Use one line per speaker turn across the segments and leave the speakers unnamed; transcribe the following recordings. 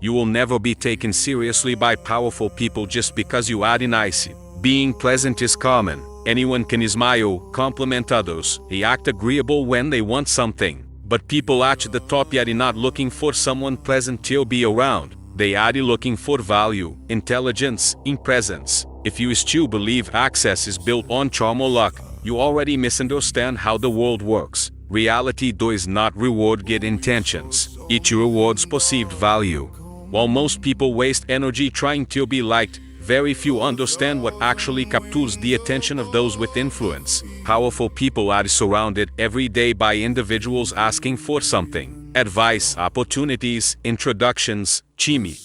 You will never be taken seriously by powerful people just because you are nice. Being pleasant is common. Anyone can smile, compliment others, and act agreeable when they want something. But people at the top are not looking for someone pleasant to be around. They are looking for value, intelligence, and presence. If you still believe access is built on charm or luck, you already misunderstand how the world works. Reality does not reward good intentions. It rewards perceived value. While most people waste energy trying to be liked, very few understand what actually captures the attention of those with influence. Powerful people are surrounded every day by individuals asking for something: advice, opportunities, introductions,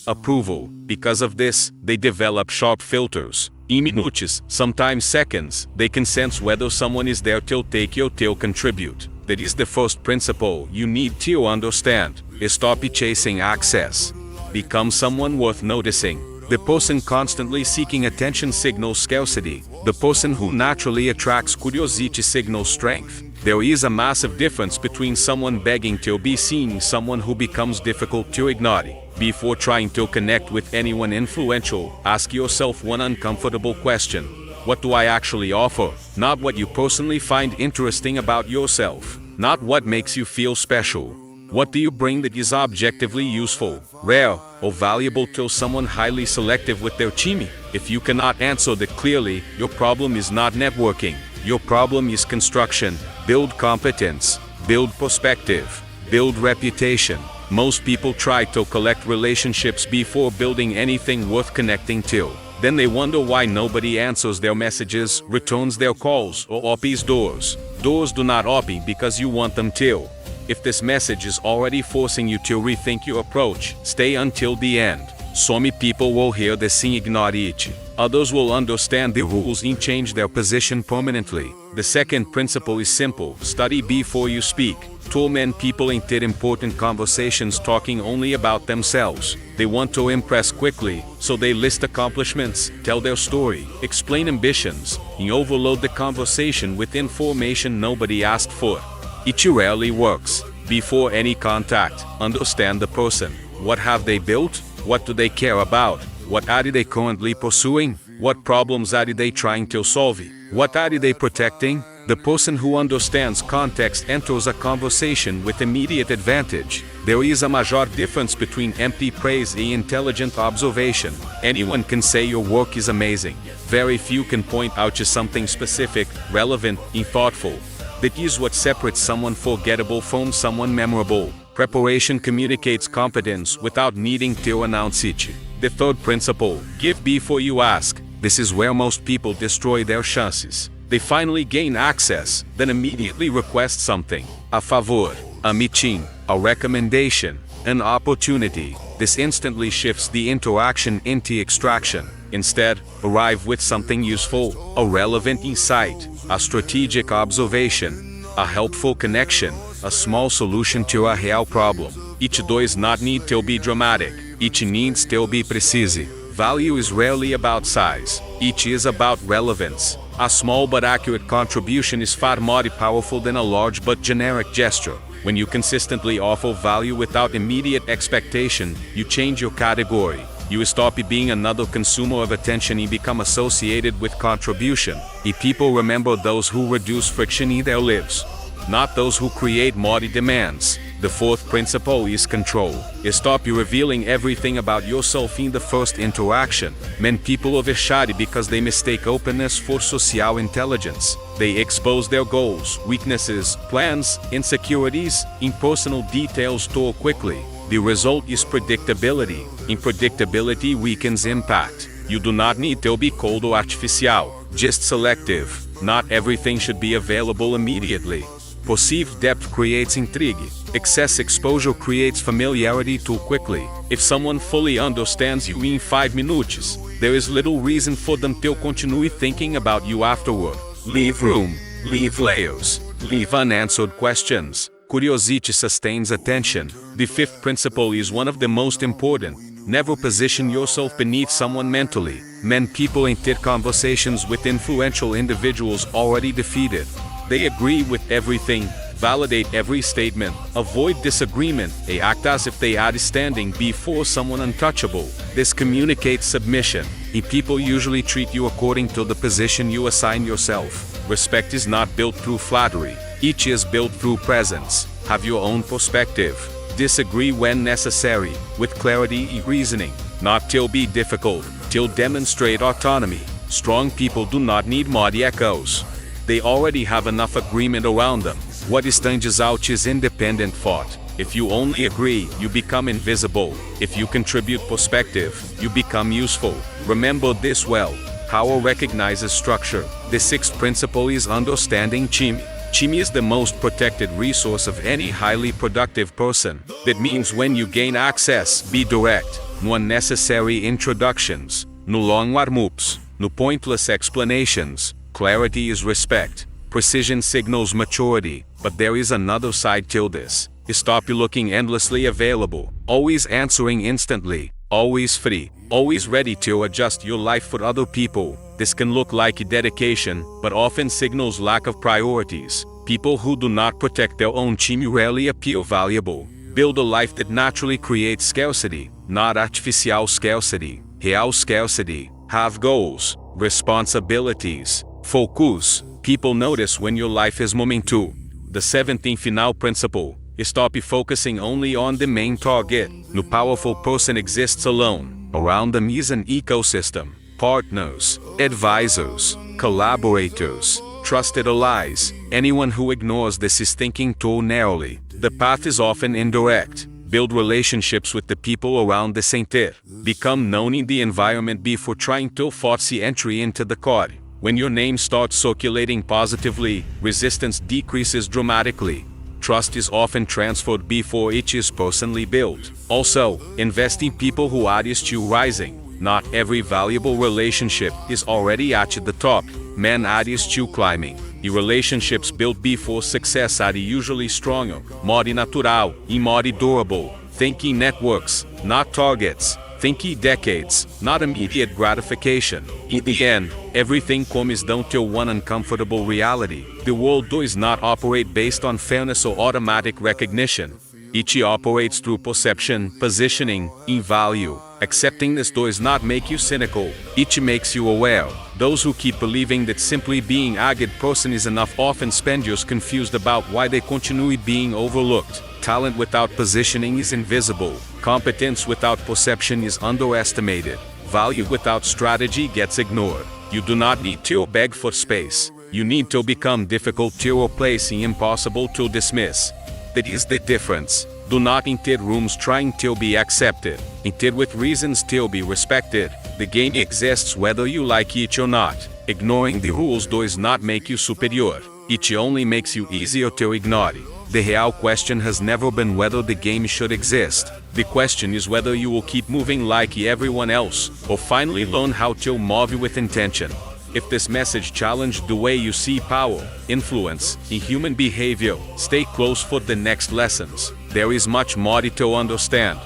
approval. Because of this, they develop sharp filters. In minutes, sometimes seconds, they can sense whether someone is there to take or to contribute. That is the first principle you need to understand. Stop chasing access. Become someone worth noticing. The person constantly seeking attention signals scarcity. The person who naturally attracts curiosity signals strength. There is a massive difference between someone begging to be seen and someone who becomes difficult to ignore. Before trying to connect with anyone influential, ask yourself one uncomfortable question. What do I actually offer? Not what you personally find interesting about yourself. Not what makes you feel special. What do you bring that is objectively useful, rare, or valuable to someone highly selective with their chimie? If you cannot answer that clearly, your problem is not networking. Your problem is construction. Build competence, build perspective, build reputation. Most people try to collect relationships before building anything worth connecting to. Then they wonder why nobody answers their messages, returns their calls, or opens doors. Doors do not open because you want them to. If this message is already forcing you to rethink your approach, stay until the end. Some people will hear this and ignore it. Others will understand the rules and change their position permanently. The second principle is simple: study before you speak. Too many people enter important conversations talking only about themselves. They want to impress quickly, so they list accomplishments, tell their story, explain ambitions, and overload the conversation with information nobody asked for. It rarely works. Before any contact, understand the person. What have they built? What do they care about? What are they currently pursuing? What problems are they trying to solve? What are they protecting? The person who understands context enters a conversation with immediate advantage. There is a major difference between empty praise and intelligent observation. Anyone can say your work is amazing. Very few can point out to something specific, relevant, and thoughtful. That is what separates someone forgettable from someone memorable. Preparation communicates competence without needing to announce it. The third principle: give before you ask. This is where most people destroy their chances. They finally gain access, then immediately request something: a favor, a meeting, a recommendation, an opportunity. This instantly shifts the interaction into extraction. Instead, arrive with something useful, a relevant insight, a strategic observation, a helpful connection, a small solution to a real problem. Each does not need to be dramatic. Each needs to be precise. Value is rarely about size. Each is about relevance. A small but accurate contribution is far more powerful than a large but generic gesture. When you consistently offer value without immediate expectation, you change your category. You stop being another consumer of attention and become associated with contribution. People remember those who reduce friction in their lives, not those who create more demands. The fourth principle is control. Stop revealing everything about yourself in the first interaction. Many people overshadow because they mistake openness for social intelligence. They expose their goals, weaknesses, plans, insecurities, and personal details too quickly. The result is predictability. Unpredictability weakens impact. You do not need to be cold or artificial, just selective. Not everything should be available immediately. Perceived depth creates intrigue. Excess exposure creates familiarity too quickly. If someone fully understands you in 5 minutes, there is little reason for them to continue thinking about you afterward. Leave room, leave layers, leave unanswered questions. Curiosity sustains attention. The fifth principle is one of the most important. Never position yourself beneath someone mentally. Many people enter conversations with influential individuals already defeated. They agree with everything, validate every statement, avoid disagreement, they act as if they are standing before someone untouchable. This communicates submission. People usually treat you according to the position you assign yourself. Respect is not built through flattery. Each is built through presence. Have your own perspective. Disagree when necessary, with clarity and reasoning. Not till be difficult, till demonstrate autonomy. Strong people do not need muddy echoes. They already have enough agreement around them. What stands out is independent thought. If you only agree, you become invisible. If you contribute perspective, you become useful. Remember this well. Power recognizes structure. The sixth principle is understanding Chimi. Chimi is the most protected resource of any highly productive person. That means when you gain access, be direct. No unnecessary introductions. No long warm-ups. No pointless explanations. Clarity is respect. Precision signals maturity. But there is another side to this. Stop looking endlessly available. Always answering instantly. Always free. Always ready to adjust your life for other people. This can look like dedication, but often signals lack of priorities. People who do not protect their own Chimi rarely appear valuable. Build a life that naturally creates scarcity, not artificial scarcity. Real scarcity. Have goals, responsibilities, focus. People notice when your life is moving too. The seventh and final principle. Stop focusing only on the main target. No powerful person exists alone. Around them is an ecosystem. Partners, advisors, collaborators, trusted allies. Anyone who ignores this is thinking too narrowly. The path is often indirect. Build relationships with the people around the center. Become known in the environment before trying to force entry into the car. When your name starts circulating positively, resistance decreases dramatically. Trust is often transferred before it is personally built. Also, invest in people who are you rising. Not every valuable relationship is already at the top. Men are you climbing. The relationships built before success are usually stronger, more natural, and more durable. Thinking networks, not targets. Thinking decades, not immediate gratification. In the end, everything comes down to one uncomfortable reality. The world does not operate based on fairness or automatic recognition. Each operates through perception, positioning, and value. Accepting this does not make you cynical. Each makes you aware. Those who keep believing that simply being a good person is enough often spend years confused about why they continue being overlooked. Talent without positioning is invisible. Competence without perception is underestimated. Value without strategy gets ignored. You do not need to beg for space. You need to become difficult to replace and impossible to dismiss. That is the difference. Do not enter rooms trying to be accepted. Enter with reasons to be respected. The game exists whether you like it or not. Ignoring the rules does not make you superior. It only makes you easier to ignore. The real question has never been whether the game should exist. The question is whether you will keep moving like everyone else, or finally learn how to move with intention. If this message challenged the way you see power, influence, and human behavior, stay close for the next lessons. There is much more to understand.